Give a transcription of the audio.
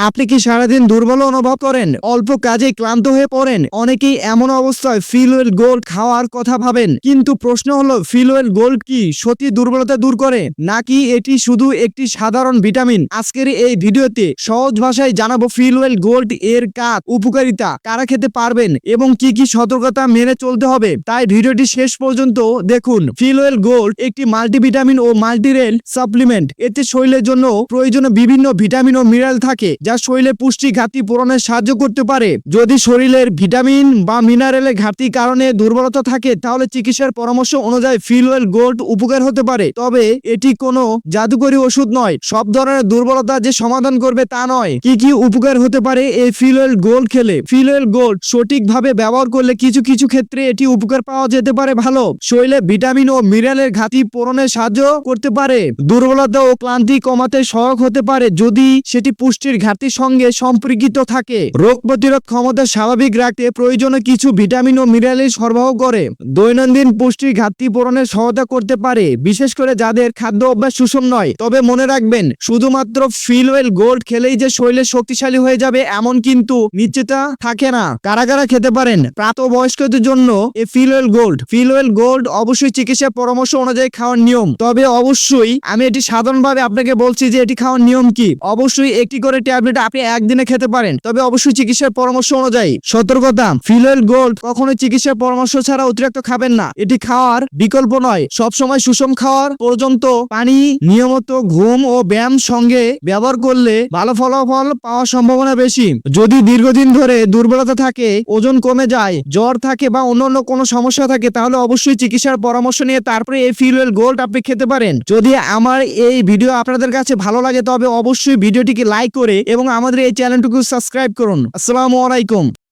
আপনি কি সারাদিন দুর্বল অনুভব করেন, অল্প কাজে ক্লান্ত হয়ে পড়েন? অনেকেই এমন অবস্থায় ফিলওয়েল গোল্ড খাওয়ার কথা ভাবেন, কিন্তু প্রশ্ন হলো ফিলওয়েল গোল্ড কি সত্যি দুর্বলতা দূর করে, নাকি এটি শুধু একটি সাধারণ ভিটামিন? আজকের এই ভিডিওতে সহজ ভাষায় জানাবো ফিলওয়েল গোল্ড এর কাজ, উপকারিতা, কারা খেতে পারবেন এবং কি কি সতর্কতা মেনে চলতে হবে। তাই ভিডিওটি শেষ পর্যন্ত দেখুন। ফিলওয়েল গোল্ড একটি মাল্টিভিটামিন ও মাল্টিরেল সাপ্লিমেন্ট। এতে শরীরের জন্য প্রয়োজনীয় বিভিন্ন ভিটামিন ও মিনারেল থাকে, যা শরীরে পুষ্টি ঘাটতি পূরণে সাহায্য করতে পারে। যদি শরীরের ভিটামিন বা মিনারেলের ঘাটতির কারণে দুর্বলতা থাকে, তাহলে চিকিৎসার পরামর্শ অনুযায়ী ফিলওয়েল গোল্ড উপকার হতে পারে। তবে এটি কোনো জাদুকরী ওষুধ নয়, সব ধরনের দুর্বলতা যে সমাধান করবে তা নয়। কি কি উপকার হতে পারে এই ফিলওয়েল গোল্ড খেলে? ফিলওয়েল গোল্ড সঠিকভাবে ব্যবহার করলে কিছু কিছু ক্ষেত্রে এটি উপকার পাওয়া যেতে পারে ভালো। শরীরে ভিটামিন ও মিনারেলের ঘাটতি পূরণে সাহায্য করতে পারে। দুর্বলতা ও ক্লান্তি কমাতে সহায়ক হতে পারে যদি সেটি পুষ্টির ঘাটতির সঙ্গে সম্পর্কিত থাকে। রোগ প্রতিরোধ ক্ষমতা স্বাভাবিক রাখতে প্রয়োজনীয় কিছু ভিটামিন ও মিনারেল সরবরাহ করে। দৈনন্দিন পুষ্টির ঘাটতি পূরণে সহায়তা করতে পারে, বিশেষ করে যাদের খাদ্য অভ্যাস সুষম নয়। তবে মনে রাখবেন, শুধুমাত্র ফিলওয়েল গোল্ড খেলেই যে শরীরে শক্তিশালী হয়ে যাবে এমন কিন্তু নিশ্চিত থাকে না। কারা কারা খেতে পারেন? প্রাপ্তবয়স্কদের জন্য এই ফিলওয়েল গোল্ড। ফিলওয়েল গোল্ড অবশ্যই চিকিৎসা পরামর্শ অনুযায়ী খাওয়ার নিয়ম। তবে অবশ্যই আমি এটি সাধারণভাবে আপনাকে বলছি যে এটি খাওয়ার নিয়ম কি। অবশ্যই একটি করে ট্যাবলেট আপনি একদিনে খেতে পারেন, তবে অবশ্যই চিকিৎসার পরামর্শ অনুযায়ী। সতর্কতা, ফিলওয়েল গোল্ড কখনোই চিকিৎসার পরামর্শ ছাড়া অতিরিক্ত খাবেন না। এটি খাওয়ার বিকল্প নয়। সবসময় সুষম খাওয়ার পর্যন্ত পানি, নিয়মিত ঘুম ও ব্যায়াম সঙ্গে ব্যবহার করলে ভালো ফলাফল পাওয়ার সম্ভাবনা বেশি। যদি দীর্ঘদিন ধরে দুর্বলতা থাকে, ওজন কমে যায়, জ্বর থাকে বা অন্যান্য কোনো সমস্যা থাকে, তাহলে অবশ্যই চিকিৎসার পরামর্শ নিয়ে তারপরে এই ফিলওয়েল গোল্ড আপনি খেতে পারেন। যদি আমার এই ভিডিও আপনাদের কাছে ভালো লাগে, তবে অবশ্যই ভিডিওটিকে লাইক করে এবং আমাদের এই চ্যানেলটিকে সাবস্ক্রাইব করুন। আসসালামু আলাইকুম।